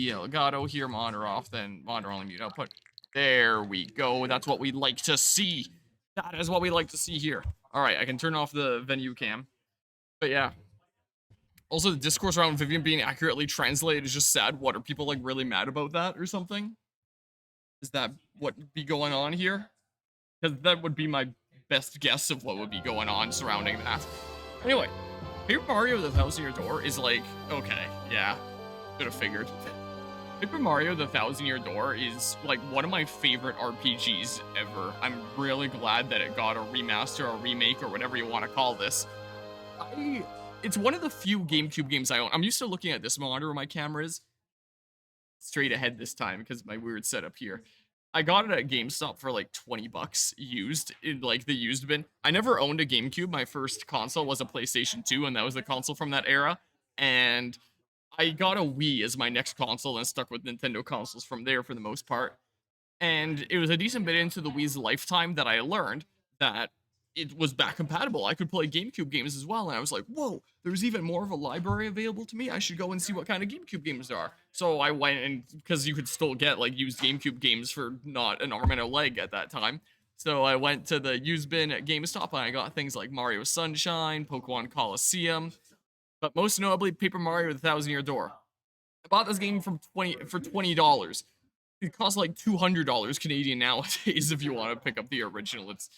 see Elgato here, monitor off, then monitor only mute output. There we go. That's what we like to see. That is what we like to see here. All right, I can turn off the venue cam. But yeah. Also, the discourse around Vivian being accurately translated is just sad. What, are people like really mad about that or something? Is that what would be going on here? Because that would be my best guess of what would be going on surrounding that. Anyway, Paper Mario the Thousand Year Door is like, okay, yeah, could have figured. Paper Mario the Thousand Year Door is like one of my favorite RPGs ever. I'm really glad that it got a remaster, a remake, or whatever you want to call this. It's one of the few GameCube games I own. I'm used to looking at this monitor where my camera is straight ahead this time because of my weird setup here. I got it at GameStop for like 20 bucks used in like the used bin. I never owned a GameCube. My first console was a PlayStation 2, and that was the console from that era. And I got a Wii as my next console and stuck with Nintendo consoles from there for the most part. And it was a decent bit into the Wii's lifetime that I learned that it was back compatible. I could play GameCube games as well, and I was like, whoa, there's even more of a library available to me. I should go and see what kind of GameCube games there are. So I went, and because you could still get like used GameCube games for not an arm and a leg at that time. So I went to the used bin at GameStop, and I got things like Mario Sunshine, Pokemon Coliseum, but most notably Paper Mario the Thousand Year Door. I bought this game for $20. It costs like $200 Canadian nowadays if you want to pick up the original. It's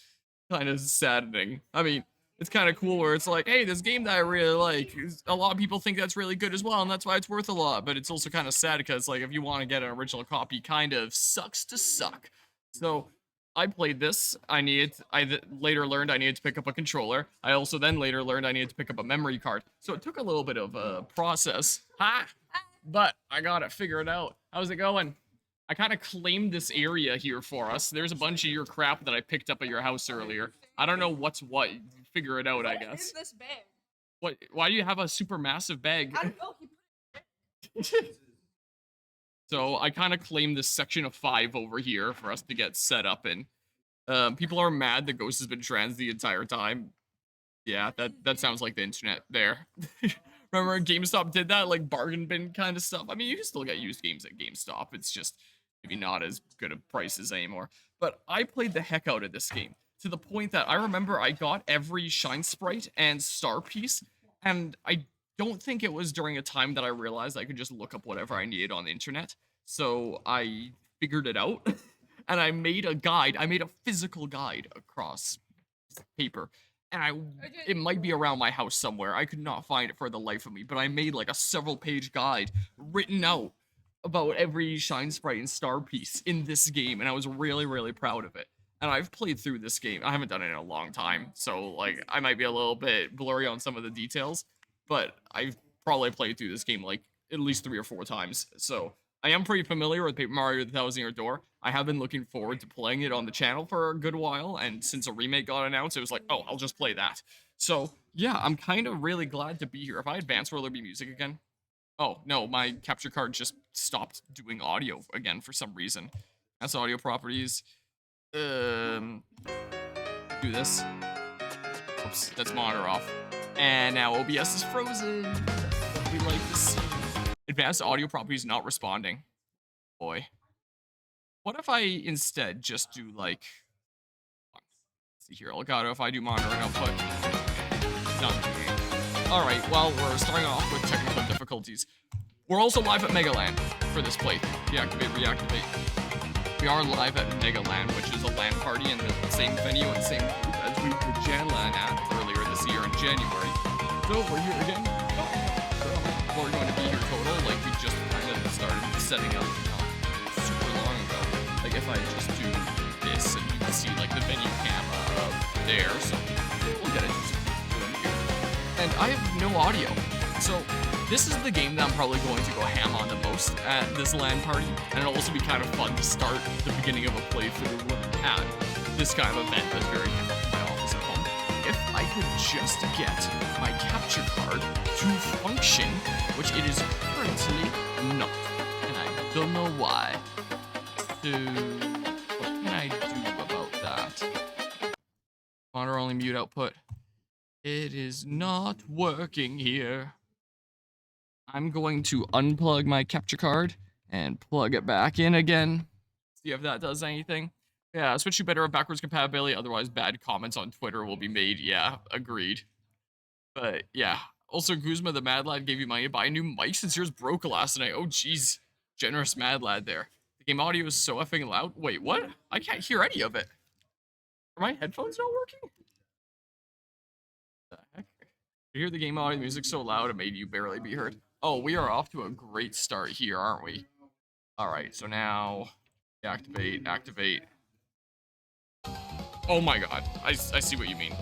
kind of saddening. I mean, it's kind of cool where it's like, hey, this game that I really like, a lot of people think that's really good as well, and that's why it's worth a lot. But it's also kind of sad because, like, if you want to get an original copy, kind of sucks to suck. So I played this. I later learned I needed to pick up a controller. I also then later learned I needed to pick up a memory card. So it took a little bit of a process. But I got it figured out. How's it going? I kind of claimed this area here for us. There's a bunch of your crap that I picked up at your house earlier. I don't know what's what. Figure it out, I guess. What is this bag? What? Why do you have a super massive bag? I don't know. So I kind of claimed this section of 5 over here for us to get set up in. People are mad that Ghost has been trans the entire time. Yeah, that sounds like the internet there. Remember GameStop did that, like bargain bin kind of stuff? I mean, you can still get used games at GameStop. It's just maybe not as good of prices anymore. But I played the heck out of this game to the point that I remember I got every Shine Sprite and Star Piece, and I don't think it was during a time that I realized I could just look up whatever I needed on the internet. So I figured it out, and I made a guide. I made a physical guide across paper. And it might be around my house somewhere. I could not find it for the life of me, but I made like a several-page guide written out about every Shine Sprite and Star Piece in this game, and I was really, really proud of it. And I've played through this game. I haven't done it in a long time, so like I might be a little bit blurry on some of the details, but I've probably played through this game like at least 3 or 4 times. So I am pretty familiar with Paper Mario the Thousand Year Door. I have been looking forward to playing it on the channel for a good while, and since a remake got announced, it was like, oh, I'll just play that. So, yeah, I'm kind of really glad to be here. If I advance, will there be music again? Oh, no, my capture card just stopped doing audio again for some reason. That's audio properties. Do this. Oops, that's monitor off. And now OBS is frozen. That's what we like to see. Advanced audio properties not responding. Boy. What if I instead just do like, let's see here, Elgato, if I do monitor and output. Done. Alright, well, we're starting off with technical difficulties. We're also live at MegaLAN for this playthrough. Deactivate, reactivate. We are live at MegaLAN, which is a LAN party in the same venue and same group as we did JanLAN at earlier this year in January. So we're here again. We're going to be here total, like we just kind of started setting up super long ago. Like if I just do this and you can see like the venue cam there, so we'll get it doing here. And I have no audio, so this is the game that I'm probably going to go ham on the most at this LAN party, and it'll also be kind of fun to start the beginning of a playthrough at this kind of event that's very different from my office at home. If I could just get my capture card to function, which it is currently not, and I don't know why. So, what can I do about that? Monitor only mute output. It is not working here. I'm going to unplug my capture card And plug it back in again. See if that does anything. Yeah, Switch you better have backwards compatibility, otherwise bad comments on Twitter will be made. Yeah, agreed. But yeah. Also, Guzma the Mad Lad gave you money to buy a new mic since yours broke last night. Oh, jeez. Generous Mad Lad there. The game audio is so effing loud. Wait, what? I can't hear any of it. Are my headphones not working? What the heck? You hear the game audio music so loud it made you barely be heard. Oh, we are off to a great start here, aren't we? Alright, so now activate, activate. Oh my god, I see what you mean.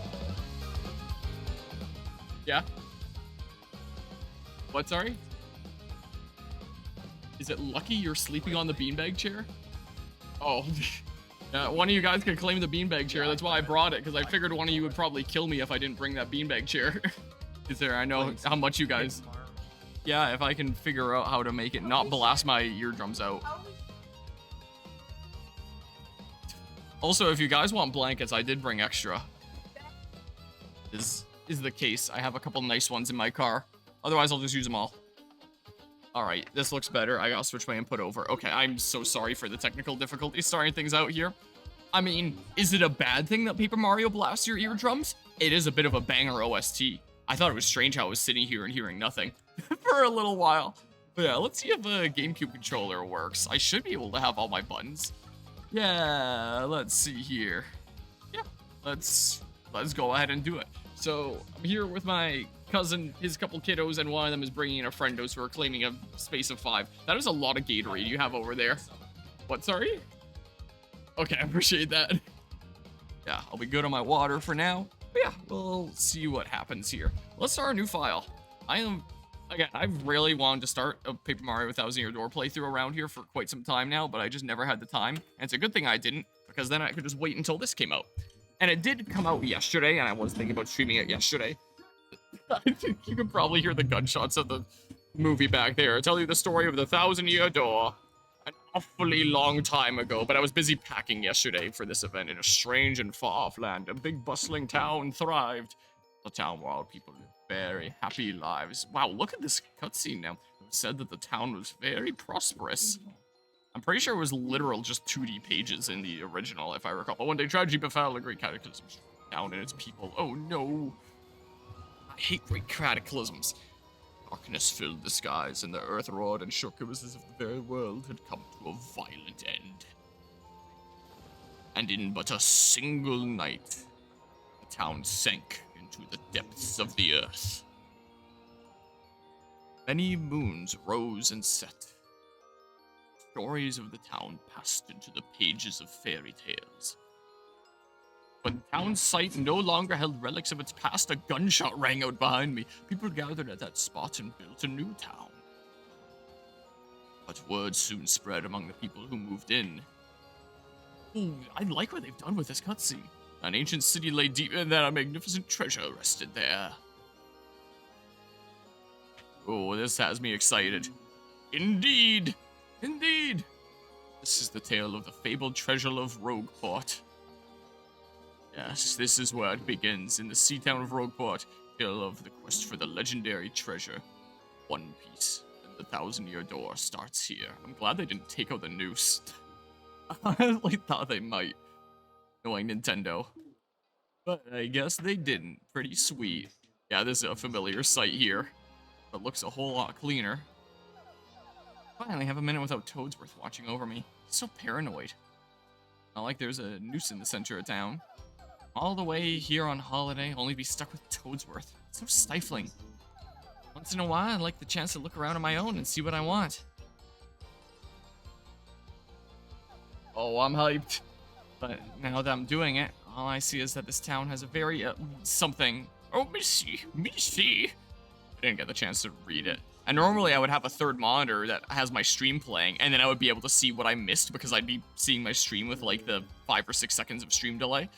Yeah? What, sorry? Is it lucky you're sleeping on the beanbag chair? Oh, yeah, one of you guys could claim the beanbag chair. That's why I brought it, because I figured one of you would probably kill me if I didn't bring that beanbag chair. Is there? I know how much you guys... Yeah, if I can figure out how to make it not blast my eardrums out. Also, if you guys want blankets, I did bring extra. Is the case. I have a couple nice ones in my car. Otherwise, I'll just use them all. Alright, this looks better. I gotta switch my input over. Okay, I'm so sorry for the technical difficulties starting things out here. I mean, is it a bad thing that Paper Mario blasts your eardrums? It is a bit of a banger OST. I thought it was strange how I was sitting here and hearing nothing for a little while. But yeah, let's see if a GameCube controller works. I should be able to have all my buttons. Yeah, let's see here. Yeah, let's go ahead and do it. So, I'm here with my cousin, his couple kiddos, and one of them is bringing in a friendo, so we're claiming a space of 5. That is a lot of Gatorade you have over there. What, sorry? Okay, I appreciate that. Yeah, I'll be good on my water for now. But yeah, we'll see what happens here. Let's start a new file. I've really wanted to start a Paper Mario 1000 Year Door playthrough around here for quite some time now, but I just never had the time. And it's a good thing I didn't, because then I could just wait until this came out. And it did come out yesterday, and I was thinking about streaming it yesterday. I think you can probably hear the gunshots of the movie back there. I tell you the story of the 1000 Year Door. An awfully long time ago, but I was busy packing yesterday for this event in a strange and far-off land. A big bustling town thrived. A town where all people lived very happy lives. Wow, look at this cutscene now. It was said that the town was very prosperous. I'm pretty sure it was literal just 2D pages in the original, if I recall. But one day tragedy befell a great cataclysm down and its people. Oh no. I hate great cataclysms. Darkness filled the skies, and the earth roared and shook. It was as if the very world had come to a violent end. And in but a single night, the town sank into the depths of the earth. Many moons rose and set. Stories of the town passed into the pages of fairy tales. When the town's site no longer held relics of its past, a gunshot rang out behind me. People gathered at that spot and built a new town. But word soon spread among the people who moved in. Ooh, I like what they've done with this cutscene. An ancient city lay deep, and then a magnificent treasure rested there. Oh, this has me excited. Indeed! Indeed! This is the tale of the fabled treasure of Rogueport. Yes, this is where it begins, in the sea town of Rogueport, tale of the quest for the legendary treasure. One Piece, and the 1000 Year Door starts here. I'm glad they didn't take out the noose. I really thought they might, knowing Nintendo. But I guess they didn't. Pretty sweet. Yeah, this is a familiar sight here, but looks a whole lot cleaner. Finally have a minute without Toadsworth watching over me. He's so paranoid. Not like there's a noose in the center of town. All the way here on holiday, only be stuck with Toadsworth. It's so stifling. Once in a while, I'd like the chance to look around on my own and see what I want. Oh, I'm hyped. But now that I'm doing it, all I see is that this town has a very, something. Oh, Missy. I didn't get the chance to read it. And normally I would have a third monitor that has my stream playing, and then I would be able to see what I missed because I'd be seeing my stream with like the 5 or 6 seconds of stream delay.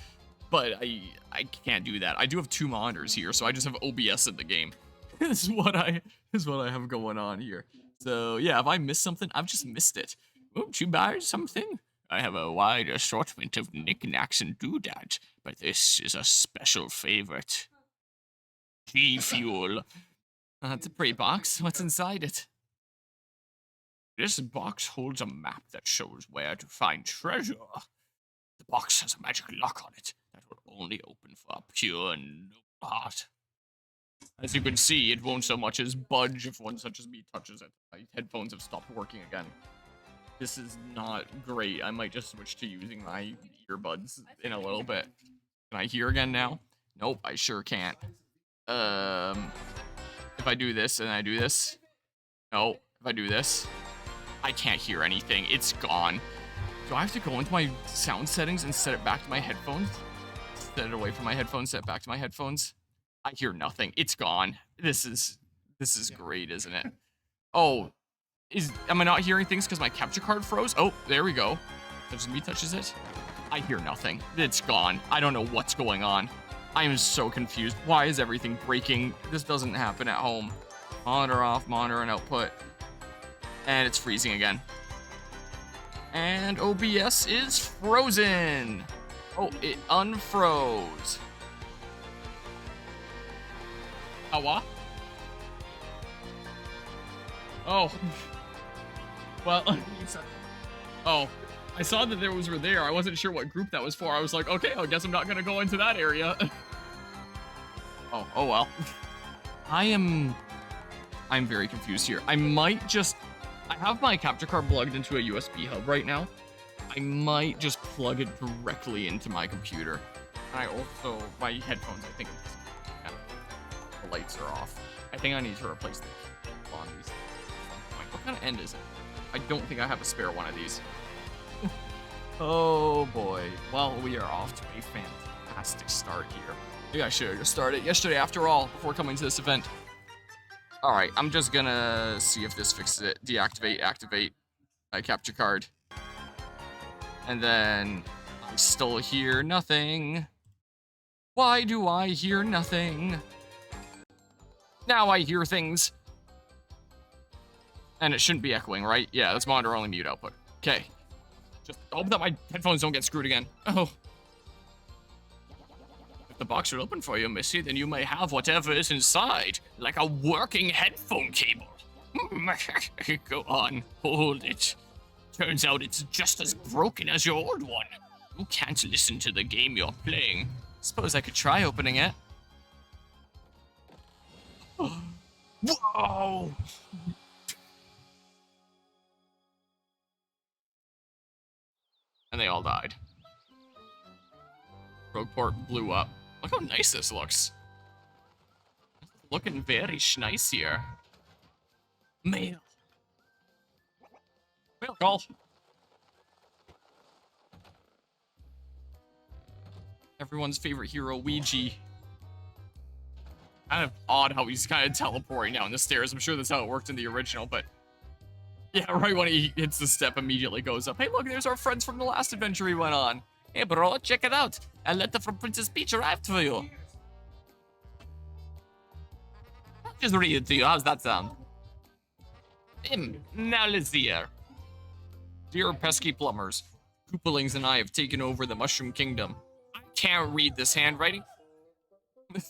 But I can't do that. I do have 2 monitors here, so I just have OBS in the game. This is what I have going on here. So yeah, if I miss something, I've just missed it. Won't you buy something? I have a wide assortment of knickknacks and doodads, but this is a special favorite. G Fuel. That's a pretty box. What's inside it? This box holds a map that shows where to find treasure. The box has a magic lock on it that will only open for a pure and noble heart. As you can see, it won't so much as budge if one such as me touches it. My headphones have stopped working again. This is not great. I might just switch to using my earbuds in a little bit. Can I hear again now? Nope, I sure can't. If I do this and I do this. No, if I do this. I can't hear anything. It's gone. Do I have to go into my sound settings and set it back to my headphones? Set it away from my headphones, set it back to my headphones. I hear nothing. It's gone. This is great, isn't it? Oh, am I not hearing things because my capture card froze? Oh, there we go. Touches me, touches it. I hear nothing. It's gone. I don't know what's going on. I am so confused. Why is everything breaking? This doesn't happen at home. Monitor off, monitor and output. And it's freezing again. And OBS is frozen. Oh, it unfroze. Oh, what? Oh. Well, oh, I saw that there were there. I wasn't sure what group that was for. I was like, okay, I guess I'm not gonna go into that area. Oh well. I'm very confused here. I have my capture card plugged into a USB hub right now. I might just plug it directly into my computer. And my headphones, I think, the lights are off. I think I need to replace the cable on these. What kind of end is it? I don't think I have a spare one of these. Oh boy. Well, we are off to a fantastic start here. Maybe I should have just started yesterday after all, before coming to this event. Alright, I'm just gonna see if this fixes it. Deactivate, activate my capture card. And then I still hear nothing. Why do I hear nothing? Now I hear things. And it shouldn't be echoing, right? Yeah, that's monitor only mute output. Okay. Just hope that my headphones don't get screwed again. Oh. If the box will open for you, Missy, then you may have whatever is inside, like a working headphone cable. Go on, hold it. Turns out it's just as broken as your old one. You can't listen to the game you're playing. Suppose I could try opening it. Whoa! And they all died. Rogue port blew up. Look how nice this looks. Looking very nice here. Mail. Mail call. Everyone's favorite hero, Ouija. Kind of odd how he's kind of teleporting down the stairs. I'm sure that's how it worked in the original, but yeah, right when he hits the step, immediately goes up. Hey, look, there's our friends from the last adventure we went on. Hey, bro, check it out. A letter from Princess Peach arrived for you. I'll just read it to you. How's that sound? Now let's see here. Dear pesky plumbers, Koopalings and I have taken over the Mushroom Kingdom. I can't read this handwriting.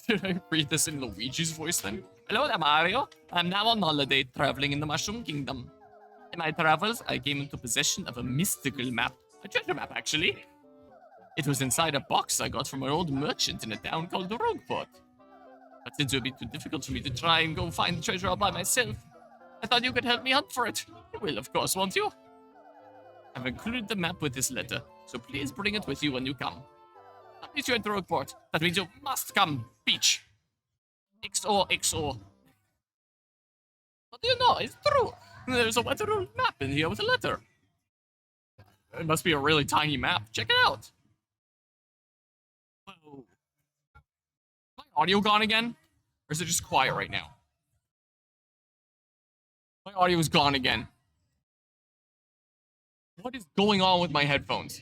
Did I read this in Luigi's voice then? Hello there, Mario. I'm now on holiday traveling in the Mushroom Kingdom. In my travels, I came into possession of a mystical map. A treasure map, actually. It was inside a box I got from an old merchant in a town called Rogueport. But since it would be too difficult for me to try and go find the treasure all by myself, I thought you could help me hunt for it. You will, of course, won't you? I've included the map with this letter, so please bring it with you when you come. That means you're at Rogueport. That means you must come, Peach. XOXO. What do you know? It's true. There's a Wetterul map in here with a letter. It must be a really tiny map. Check it out. Whoa. Is my audio gone again? Or is it just quiet right now? My audio is gone again. What is going on with my headphones?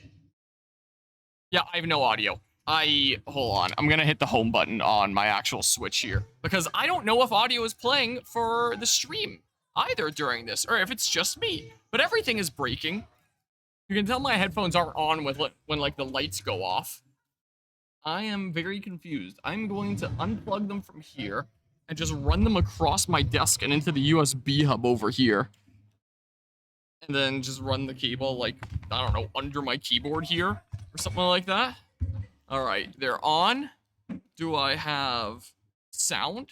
Yeah, I have no audio. Hold on. I'm gonna hit the home button on my actual Switch here. Because I don't know if audio is playing for the stream either during this, or if it's just me. But everything is breaking. You can tell my headphones aren't on with when like the lights go off. I am very confused. I'm going to unplug them from here and just run them across my desk and into the USB hub over here. and then just run the cable, like, I don't know, under my keyboard here or something like that. All right, they're on. Do I have sound?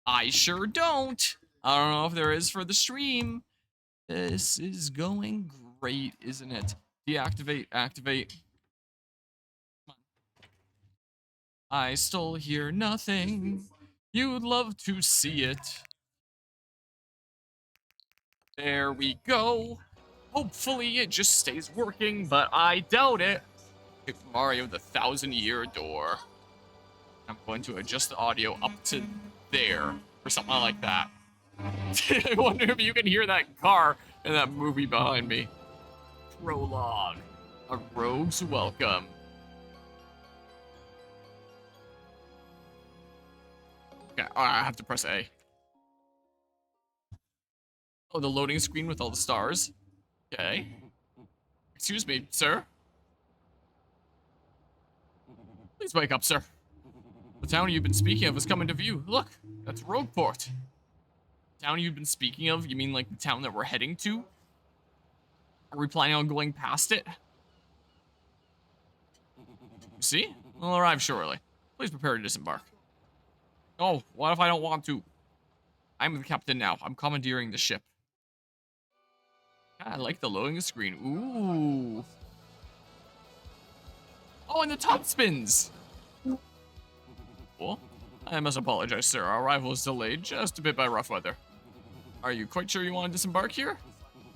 I sure don't. I don't know if there is for the stream. This is going great, isn't it? Deactivate, activate. I still hear nothing. You'd love to see it. There we go. Hopefully it just stays working, but I doubt it. Paper Mario the 1,000-Year Door. I'm going to adjust the audio up to there, or something like that. I wonder if you can hear that car in that movie behind me. Prologue. A Rogue's Welcome. Okay, I have to press A. Oh, the loading screen with all the stars. Okay. Excuse me, sir. Please wake up, sir. The town you've been speaking of is coming to view. Look, that's Rogueport. The town you've been speaking of? You mean like the town that we're heading to? Are we planning on going past it? See? We'll arrive shortly. Please prepare to disembark. Oh, what if I don't want to? I'm the captain now. I'm commandeering the ship. I like the loading screen. Ooh. Oh, and the top spins. Cool. I must apologize, sir. Our arrival is delayed just a bit by rough weather. Are you quite sure you want to disembark here?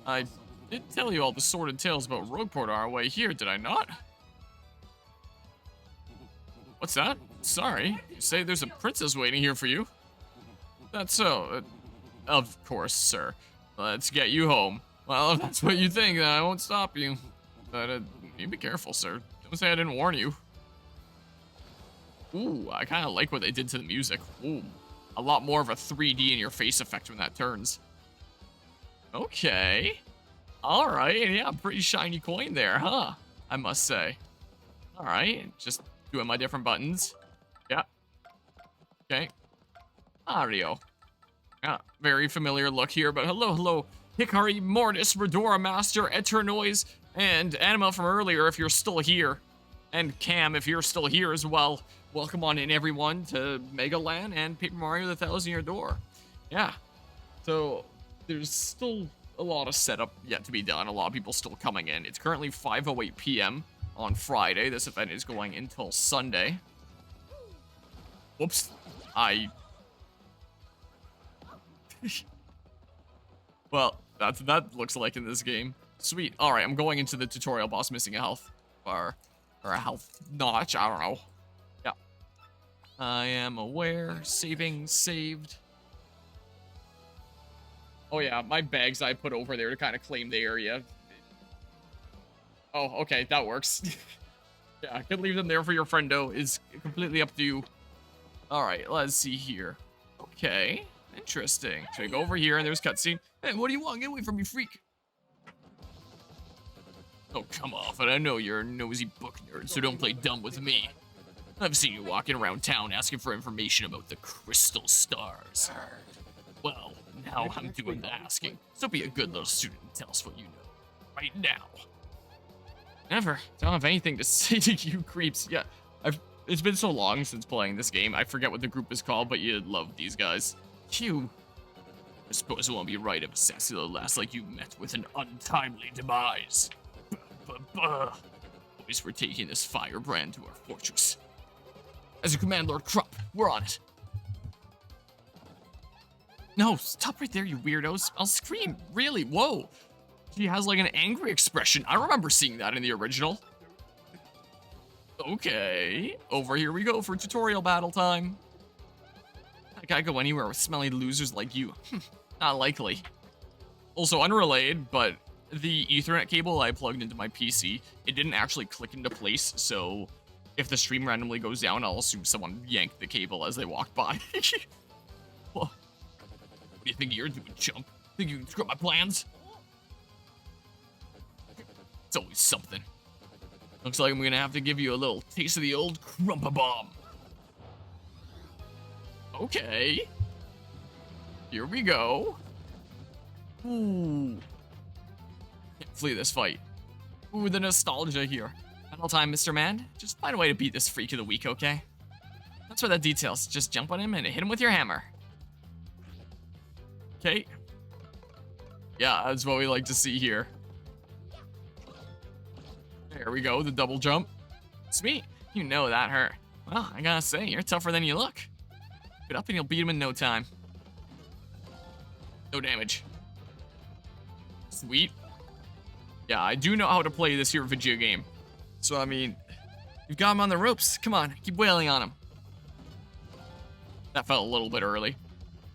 I did tell you all the sordid tales about Rogueport on our way here, did I not? What's that? Sorry. You say there's a princess waiting here for you? That's so. Of course, sir. Let's get you home. Well, if that's what you think, then I won't stop you. But you be careful, sir. Don't say I didn't warn you. Ooh, I kind of like what they did to the music. Ooh, a lot more of a 3D in your face effect when that turns. Okay. All right, yeah, pretty shiny coin there, huh? I must say. All right, just doing my different buttons. Yeah. Okay. Mario. Yeah, very familiar look here, but hello. Hikari, Mortis, Redora, Master, Eternoise, and Anima from earlier if you're still here. And Cam if you're still here as well. Welcome on in, everyone, to MegaLAN and Paper Mario the 1,000-Year Door. Yeah. So, there's still a lot of setup yet to be done. A lot of people still coming in. It's currently 5:08 p.m. on Friday. This event is going until Sunday. Whoops. Well, that's what that looks like in this game. Sweet. Alright, I'm going into the tutorial boss missing a health bar. Or a health notch, I don't know. Yeah. I am aware. Saving, saved. Oh yeah, my bags I put over there to kind of claim the area. Oh, okay, that works. Yeah, I could leave them there for your friendo. It's completely up to you. Alright, let's see here. Okay, interesting. So we go over here and there's cutscene. Hey, what do you want? Get away from me, freak. Oh, come off it. I know you're a nosy book nerd, so don't play dumb with me. I've seen you walking around town asking for information about the crystal stars. Well, now I'm doing the asking, so be a good little student and tell us what you know. Right now. Never. Don't have anything to say to you creeps. Yeah, it's been so long since playing this game, I forget what the group is called, but you love these guys. Phew. I suppose it won't be right if a sassy little lass like you met with an untimely demise. Boys, we're taking this firebrand to our fortress. As you command, Lord Krupp, we're on it. No, stop right there, you weirdos. I'll scream. Really, whoa. She has like an angry expression. I remember seeing that in the original. Okay, over here we go for tutorial battle time. I can't go anywhere with smelly losers like you. Not likely. Also unrelated, but the Ethernet cable I plugged into my PC, it didn't actually click into place, so if the stream randomly goes down, I'll assume someone yanked the cable as they walked by. Well, what do you think you're doing, chump? Think you can screw up my plans? It's always something. Looks like I'm gonna have to give you a little taste of the old Crumpa-Bomb. Okay. Here we go. Ooh. Can't flee this fight. Ooh, the nostalgia here. Battle time, Mr. Man. Just find a way to beat this freak of the week, okay? That's where that details. Just jump on him and hit him with your hammer. Okay. Yeah, that's what we like to see here. There we go, the double jump. Sweet. You know that hurt. Well, I gotta say, you're tougher than you look. Get up and you'll beat him in no time. No damage. Sweet. Yeah, I do know how to play this here video game. So, I mean, you've got him on the ropes. Come on, keep wailing on him. That felt a little bit early,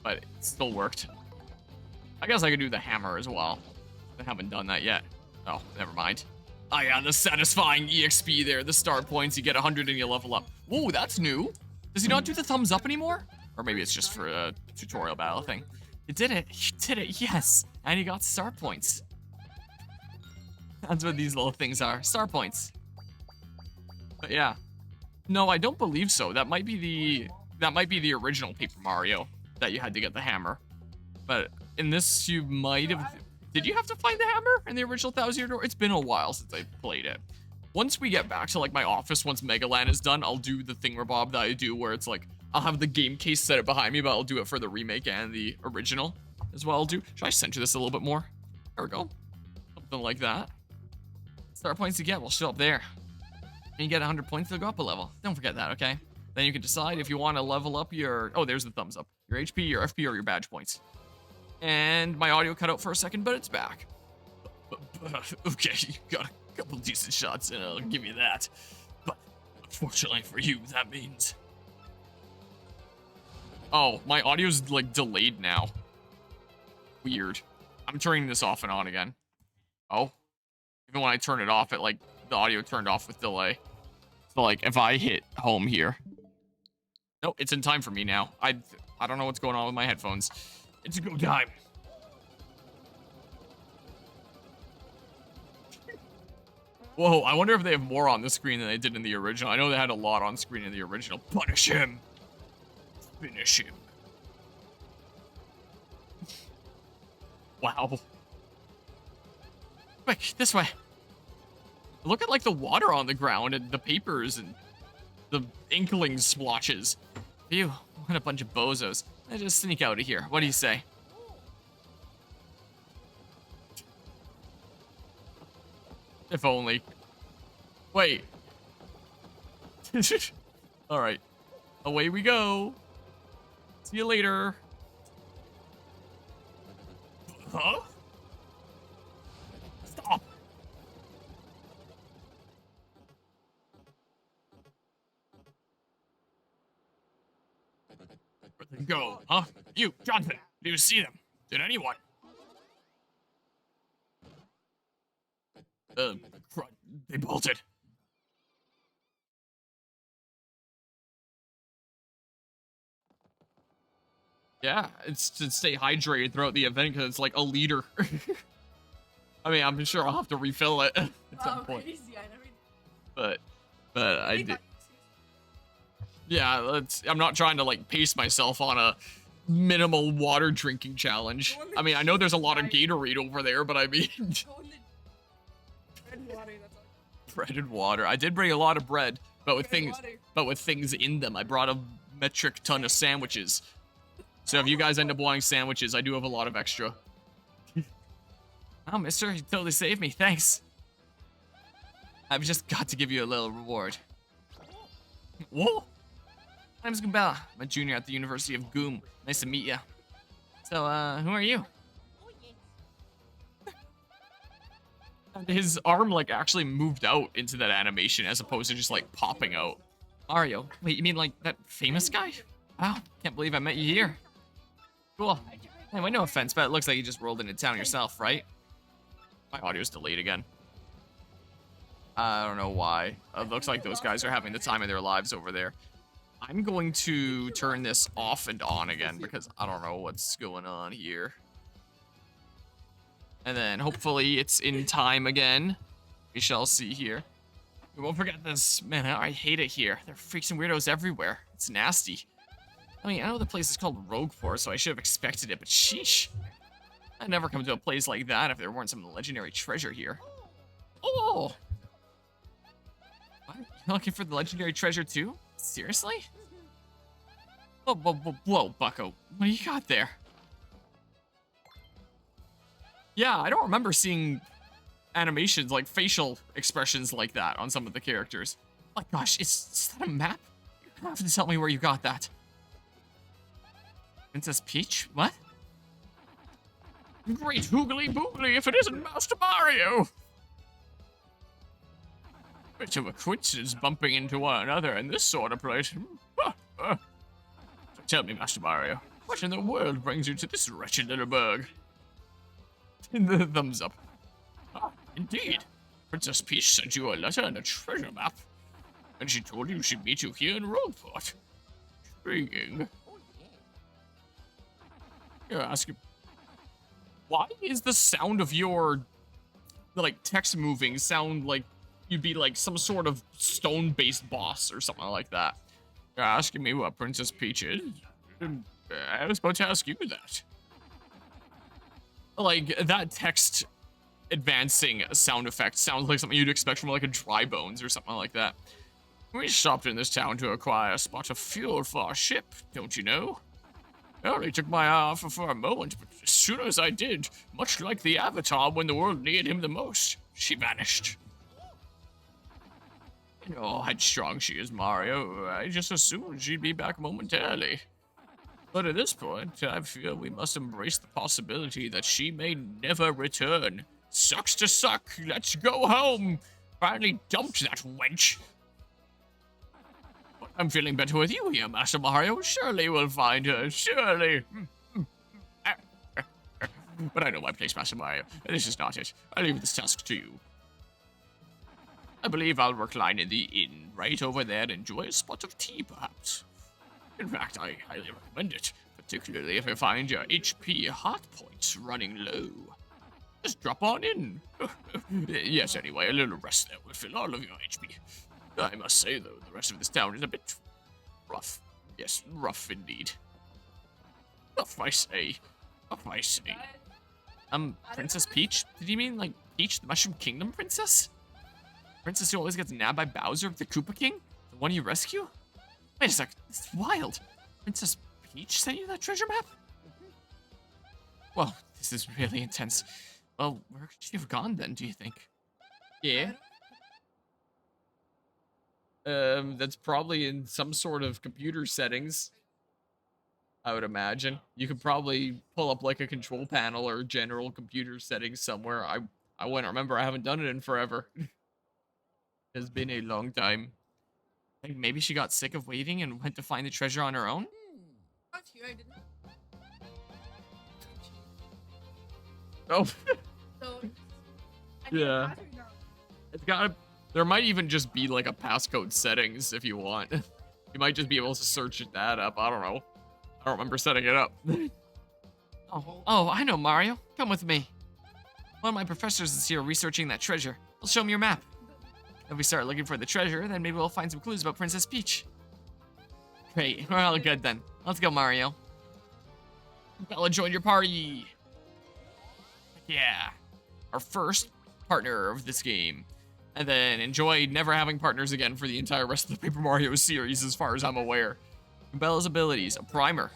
but it still worked. I guess I could do the hammer as well. I haven't done that yet. Oh, never mind. Oh yeah, the satisfying EXP there. The star points, you get 100 and you level up. Whoa, that's new. Does he not do the thumbs up anymore? Or maybe it's just for a tutorial battle thing. You did it. You did it, yes. And you got star points. That's what these little things are. Star points. But yeah. No, I don't believe so. That might be the original Paper Mario that you had to get the hammer. But in this, you might have... Did you have to find the hammer in the original Thousand Year Door? It's been a while since I played it. Once we get back to like my office, once MegaLAN is done, I'll do the thingamabob that I do where it's like, I'll have the game case set it behind me, but I'll do it for the remake and the original as well. I'll do. Should I center this a little bit more? There we go. Something like that. Star points you get will show up there. And you get 100 points, they'll go up a level. Don't forget that, okay? Then you can decide if you want to level up your... Oh, there's the thumbs up. Your HP, your FP, or your badge points. And my audio cut out for a second, but it's back. Okay, you got a couple decent shots, and I'll give you that. But unfortunately for you, that means... Oh, my audio's, like, delayed now. Weird. I'm turning this off and on again. Oh. Even when I turn it off, it, like, the audio turned off with delay. So, like, if I hit home here... Nope, it's in time for me now. I don't know what's going on with my headphones. It's go time. Whoa, I wonder if they have more on the screen than they did in the original. I know they had a lot on screen in the original. Punish him. Finish him. Wow. Quick, this way. Look at, like, the water on the ground and the papers and the inkling splotches. Phew, what a bunch of bozos. Let's just sneak out of here. What do you say? If only. Wait. Alright. Away we go. See you later. Huh? Stop. Where'd they go? Huh? You, Jonathan. Do you see them? Did anyone? Crud. They bolted. Yeah, it's to stay hydrated throughout the event because it's like a liter. I mean, I'm sure I'll have to refill it at some point. Crazy. I never... But I did. Yeah, I'm not trying to like pace myself on a minimal water drinking challenge. I mean, I know there's a lot of Gatorade over there, but I mean... Bread and water. I did bring a lot of bread, but with things in them. I brought a metric ton of sandwiches. So if you guys end up wanting sandwiches, I do have a lot of extra. Oh, mister, you totally saved me. Thanks. I've just got to give you a little reward. Whoa. My name's Gumbella. I'm a junior at the University of Goom. Nice to meet you. So, who are you? His arm, like, actually moved out into that animation as opposed to just, like, popping out. Mario. Wait, you mean, like, that famous guy? Wow, can't believe I met you here. Cool. Anyway, no offense, but it looks like you just rolled into town yourself, right? My audio's delayed again. I don't know why. It looks like those guys are having the time of their lives over there. I'm going to turn this off and on again because I don't know what's going on here. And then hopefully it's in time again. We shall see here. We won't forget this. Man, I hate it here. There are freaks and weirdos everywhere. It's nasty. I mean, I know the place is called Rogueport, so I should have expected it, but sheesh. I'd never come to a place like that if there weren't some legendary treasure here. Oh! What? You're looking for the legendary treasure too? Seriously? Whoa, whoa, whoa, whoa, Bucko. What do you got there? Yeah, I don't remember seeing animations, like facial expressions like that on some of the characters. Oh my gosh, is that a map? You have to tell me where you got that. Princess Peach? What? Great hoogly boogly if it isn't Master Mario! Bit of a coincidence bumping into one another in this sort of place. So tell me, Master Mario, what in the world brings you to this wretched little burg? The thumbs up. Ah, indeed. Princess Peach sent you a letter and a treasure map. And she told you she'd meet you here in Rogueport. Intriguing. Here, ask you. Why is the sound of your, like, text moving sound like you'd be like some sort of stone-based boss or something like that? You're asking me what Princess Peach is? I was about to ask you that. Like, that text advancing sound effect sounds like something you'd expect from like a Dry Bones or something like that. We stopped in this town to acquire a spot of fuel for our ship, don't you know? I only took my eye off her for a moment, but as soon as I did, much like the Avatar when the world needed him the most, she vanished. You know how headstrong she is, Mario. I just assumed she'd be back momentarily. But at this point, I feel we must embrace the possibility that she may never return. Sucks to suck. Let's go home. Finally dumped that wench. But I'm feeling better with you here, Master Mario. Surely we'll find her. Surely. But I know my place, Master Mario. This is not it. I leave this task to you. I believe I'll recline in the inn right over there and enjoy a spot of tea, perhaps. In fact, I highly recommend it, particularly if you find your HP heart points running low. Just drop on in. Yes, anyway, a little rest there will fill all of your HP. I must say, though, the rest of this town is a bit rough. Yes, rough indeed. Rough, I say. Rough, I say. Princess Peach? Did you mean, like, Peach, the Mushroom Kingdom princess? Princess who always gets nabbed by Bowser, the Koopa King? The one you rescue? Wait a sec, this is wild. Princess Peach sent you that treasure map? Well, this is really intense. Well, where could she have gone then, do you think? Yeah? That's probably in some sort of computer settings, I would imagine. You could probably pull up like a control panel or general computer settings somewhere. I wouldn't remember, I haven't done it in forever. It's been a long time. Like maybe she got sick of waiting and went to find the treasure on her own? Oh. Yeah. It's gotta... There might even just be like a passcode settings if you want. You might just be able to search that up. I don't know. I don't remember setting it up. Oh, I know, Mario. Come with me. One of my professors is here researching that treasure. I'll show him your map. If we start looking for the treasure, then maybe we'll find some clues about Princess Peach. Great, we're all good then. Let's go, Mario. Bella joined your party. Yeah. Our first partner of this game. And then enjoy never having partners again for the entire rest of the Paper Mario series, as far as I'm aware. Bella's abilities, a primer.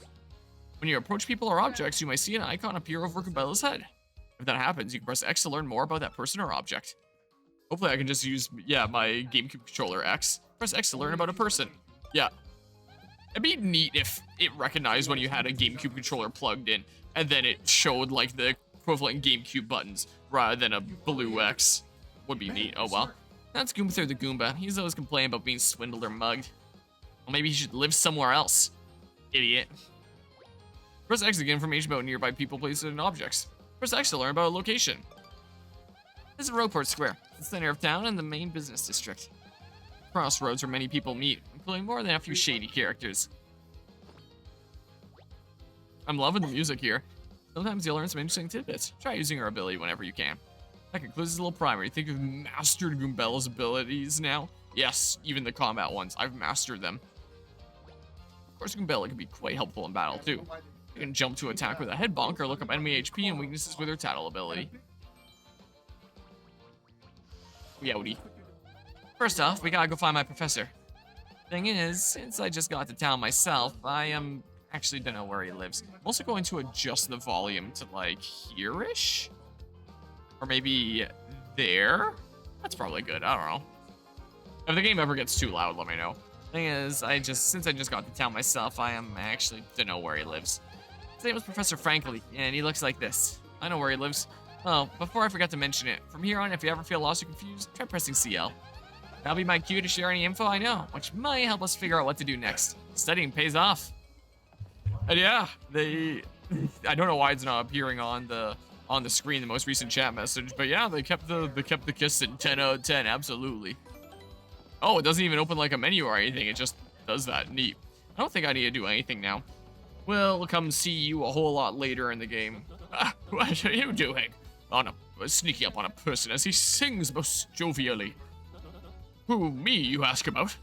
When you approach people or objects, you might see an icon appear over Bella's head. If that happens, you can press X to learn more about that person or object. Hopefully I can just use, yeah, my GameCube controller X. Press X to learn about a person. Yeah. It'd be neat if it recognized when you had a GameCube controller plugged in, and then it showed, like, the equivalent GameCube buttons, rather than a blue X. Would be neat. Oh, well. That's Goomba the Goomba. He's always complaining about being swindled or mugged. Well, maybe he should live somewhere else. Idiot. Press X to get information about nearby people, places, and objects. Press X to learn about a location. This is Rogueport Square, the center of town and the main business district. Crossroads where many people meet, including more than a few shady characters. I'm loving the music here. Sometimes you'll learn some interesting tidbits. Try using her ability whenever you can. That concludes this little primer. You think you've mastered Goombella's abilities now? Yes, even the combat ones. I've mastered them. Of course, Goombella can be quite helpful in battle, too. You can jump to attack with a head bonk or look up enemy HP and weaknesses with her tattle ability. Yowdy. First off, we gotta go find my professor. Thing is, since I just got to town myself, actually don't know where he lives. I'm also going to adjust the volume to like here-ish? Or maybe there? That's probably good, I don't know. If the game ever gets too loud, let me know. Thing is, since I just got to town myself, actually don't know where he lives. His name is Professor Franklin, and he looks like this. I know where he lives. Oh, before I forgot to mention it, from here on, if you ever feel lost or confused, try pressing CL. That'll be my cue to share any info I know, which might help us figure out what to do next. Studying pays off. And yeah, I don't know why it's not appearing on the screen, the most recent chat message, but yeah, they kept the kiss at 10 out of 10, absolutely. Oh, it doesn't even open like a menu or anything, it just does that. Neat. I don't think I need to do anything now. We'll come see you a whole lot later in the game. What are you doing? Sneaking up on a person as he sings most jovially. Who, me, you ask about?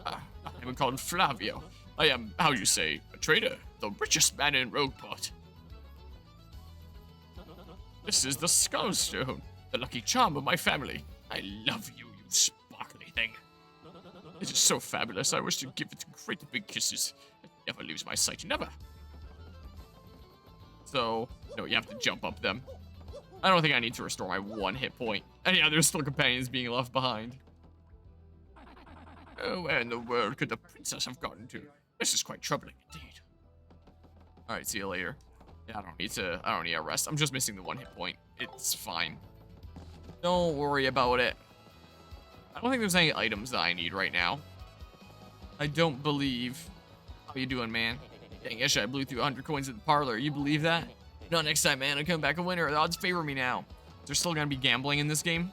I'm called Flavio. I am, how you say, a trader, the richest man in Rogueport. This is the Skullstone, the lucky charm of my family. I love you, you sparkly thing. It is so fabulous, I wish to give it great big kisses. It never leaves my sight, never. So, no, you have to jump up them. I don't think I need to restore my 1 hit point. And yeah, there's still companions being left behind. Oh, where in the world could the princess have gotten to? This is quite troubling indeed. Alright, see you later. Yeah, I don't need a rest. I'm just missing the 1 hit point. It's fine. Don't worry about it. I don't think there's any items that I need right now. I don't believe. How you doing, man? Dang, yesterday I blew through 100 coins at the parlor. You believe that? No, next time, man. I'm coming back a winner. The odds favor me now. There's still gonna be gambling in this game.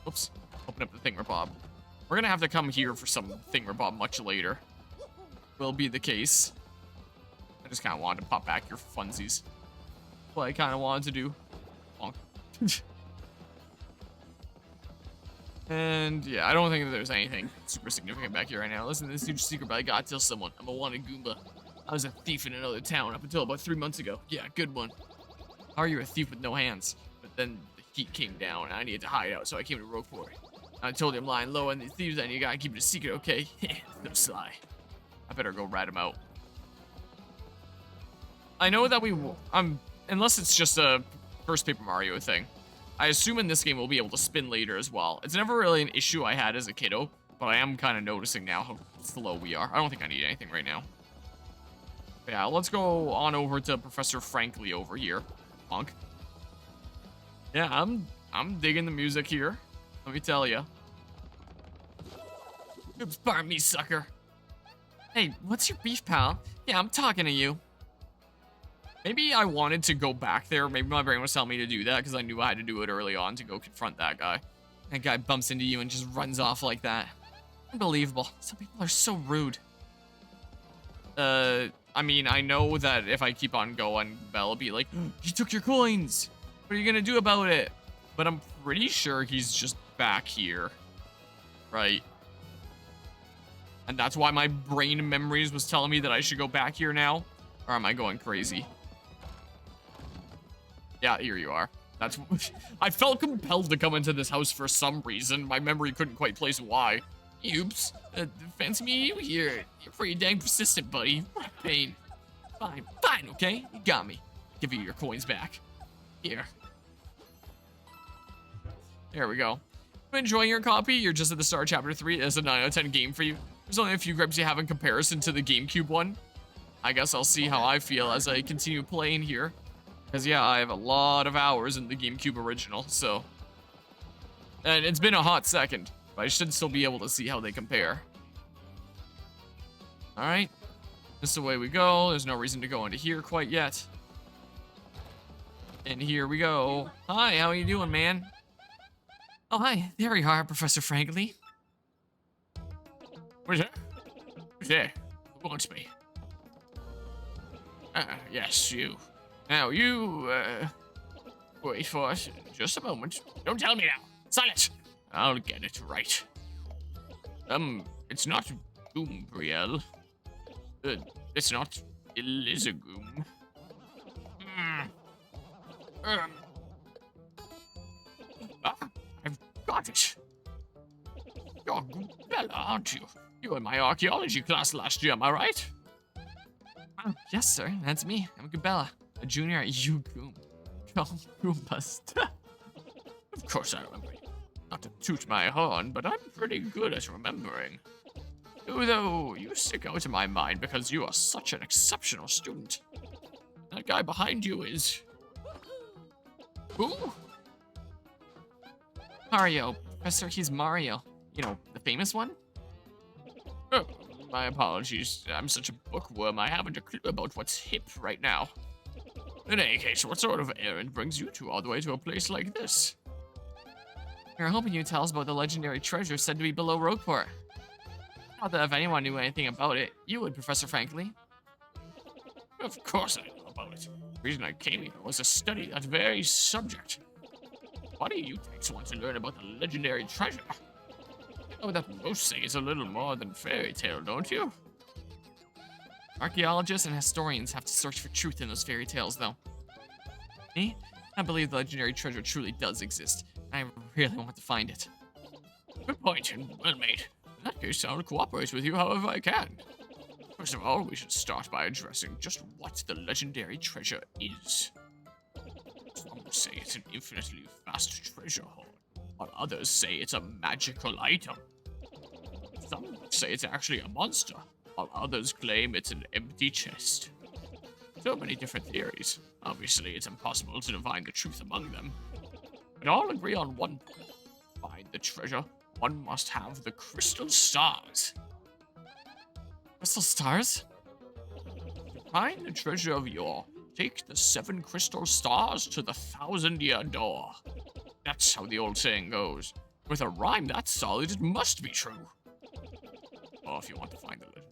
Oops. Open up the thingamabob. We're gonna have to come here for some thingamabob much later. Will be the case. I just kind of wanted to pop back your funsies. What I kind of wanted to do. Bonk. And yeah, I don't think that there's anything super significant back here right now. Listen to this huge secret, but I gotta tell someone. I'm a wanted Goomba. I was a thief in another town up until about 3 months ago. Yeah, good one. How are you a thief with no hands? But then the heat came down and I needed to hide out, so I came to Rogueport. I told him lying low on these thieves and you gotta keep it a secret, okay? No sly. I better go rat him out. I know that unless it's just a first Paper Mario thing. I assume in this game we'll be able to spin later as well. It's never really an issue I had as a kiddo, but I am kind of noticing now how slow we are. I don't think I need anything right now. But yeah, let's go on over to Professor Franklin over here. Punk. Yeah, I'm digging the music here. Let me tell you. Oops, pardon me, sucker. Hey, what's your beef, pal? Yeah, I'm talking to you. Maybe I wanted to go back there. Maybe my brain was telling me to do that because I knew I had to do it early on to go confront that guy. That guy bumps into you and just runs off like that. Unbelievable. Some people are so rude. I mean, I know that if I keep on going, Belle will be like, he took your coins. What are you gonna do about it? But I'm pretty sure he's just back here. Right? And that's why my brain memories was telling me that I should go back here now? Or am I going crazy? Yeah, here you are. That's I felt compelled to come into this house for some reason. My memory couldn't quite place why. Oops. Fancy me you here. You're pretty dang persistent, buddy. What a pain. Fine, fine, okay? You got me. Give you your coins back. Here. There we go. You enjoying your copy? You're just at the start of Chapter 3. It's a 9 out of 10 game for you. There's only a few gripes you have in comparison to the GameCube one. I guess I'll see how I feel as I continue playing here. Because, yeah, I have a lot of hours in the GameCube original, so... And it's been a hot second, but I should still be able to see how they compare. Alright. This is the way we go. There's no reason to go into here quite yet. And here we go. Hi, how are you doing, man? Oh, hi. There you are, Professor Franklin. What's that? Who's there? Who wants me? Yes, you. Now, you, wait for us just a moment. Don't tell me now. Silence! I'll get it right. It's not Goombriel. It's not Elizagoom. Um. Ah, I've got it. You're Bella, aren't you? You were in my archaeology class last year, am I right? Oh, yes, sir. That's me. I'm Gabella, a junior at UGoom. Call Goombas. Of course I remember you. Not to toot my horn, but I'm pretty good at remembering. Though you stick out in my mind because you are such an exceptional student. That guy behind you is... Who? Mario. Professor, he's Mario. You know, the famous one? Oh, my apologies. I'm such a bookworm, I haven't a clue about what's hip right now. In any case, what sort of errand brings you two all the way to a place like this? We were hoping you'd tell us about the legendary treasure said to be below Rogueport. Not that if anyone knew anything about it, you would, Professor Frankly. Of course I know about it. The reason I came here was to study that very subject. Why do you takes want to learn about the legendary treasure? You know that most say it's a little more than fairy tale, don't you? Archaeologists and historians have to search for truth in those fairy tales, though. Me? I believe the legendary treasure truly does exist, and I really want to find it. Good point, and well made. In that case, I'll cooperate with you however I can. First of all, we should start by addressing just what the legendary treasure is. Some say it's an infinitely vast treasure hoard, while others say it's a magical item. Some say it's actually a monster, while others claim it's an empty chest. So many different theories. Obviously, it's impossible to divine the truth among them. But all agree on one point. To find the treasure, one must have the crystal stars. Crystal stars? To find the treasure of yore, take the 7 crystal stars to the 1,000-year door. That's how the old saying goes. With a rhyme that solid, it must be true. Or if you want to find the legend.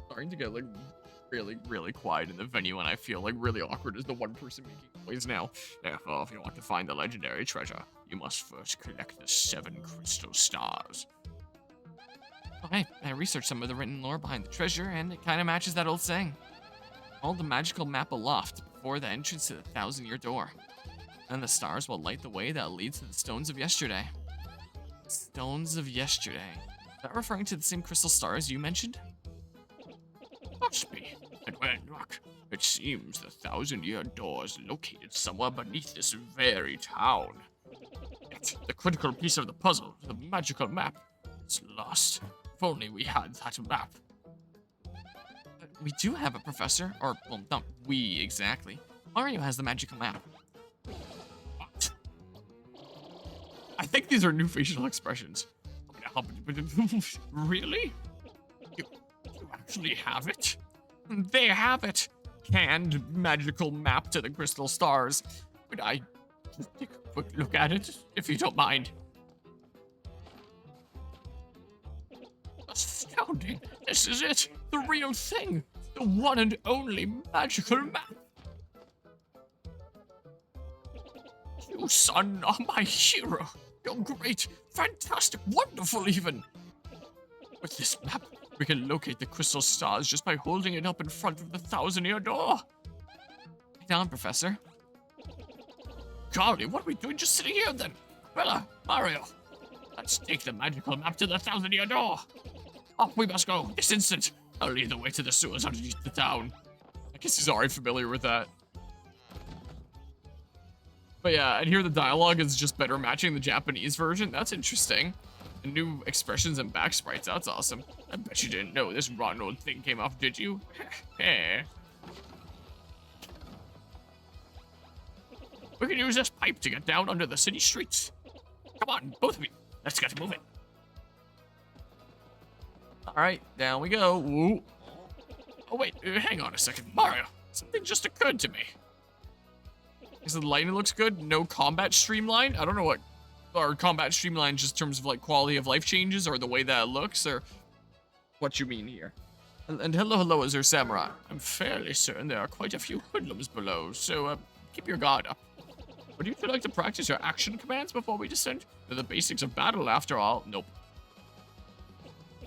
Starting to get like really quiet in the venue, and I feel like really awkward as the one person making noise now. Yeah, well, if you want to find the legendary treasure, you must first collect the 7 crystal stars. Okay, I researched some of the written lore behind the treasure, and it kind of matches that old saying. Hold the magical map aloft before the entrance to the 1,000-year door. Then the stars will light the way that leads to the stones of yesterday. Stones of yesterday. Is that referring to the same crystal stars you mentioned? Must be. And when luck, it seems the 1,000-year door is located somewhere beneath this very town. Yet, the critical piece of the puzzle, the magical map, is lost. If only we had that map. We do have a professor, or, well, not we exactly. Mario has the magical map. What? I think these are new facial expressions. Really? You actually have it? They have it. Canned magical map to the crystal stars. Could I just take a quick look at it, if you don't mind? Astounding. This is it. The real thing. The one and only magical map. You, son, are my hero. You're great, fantastic, wonderful even. With this map, we can locate the crystal stars just by holding it up in front of the 1,000-year door. Lay down, Professor. Golly, what are we doing just sitting here then? Bella, Mario, let's take the magical map to the 1,000-year door. Off we must go, this instant. I'll lead the way to the sewers underneath the town. I guess he's already familiar with that. But yeah, and here the dialogue is just better matching the Japanese version. That's interesting. And new expressions and back sprites. That's awesome. I bet you didn't know this rotten old thing came off, did you? Eh. We can use this pipe to get down under the city streets. Come on, both of you. Let's get moving. All right, down we go. Ooh. Oh, wait, hang on a second. Mario, something just occurred to me. Because the lighting looks good. No combat streamline. I don't know what, or combat streamline just in terms of like quality of life changes or the way that it looks or what you mean here. And hello, is there samurai? I'm fairly certain there are quite a few hoodlums below, so keep your guard up. Would you like to practice your action commands before we descend? They're the basics of battle, after all. Nope.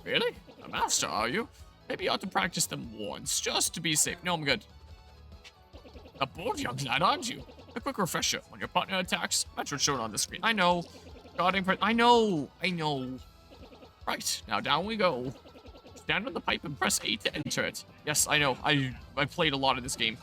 Really? A master, are you? Maybe you ought to practice them once, just to be safe. No, I'm good. A bold young lad, aren't you? A quick refresher. When your partner attacks, match what's shown on the screen. I know. Guarding I know. Right, now down we go. Stand on the pipe and press A to enter it. Yes, I know. I played a lot of this game.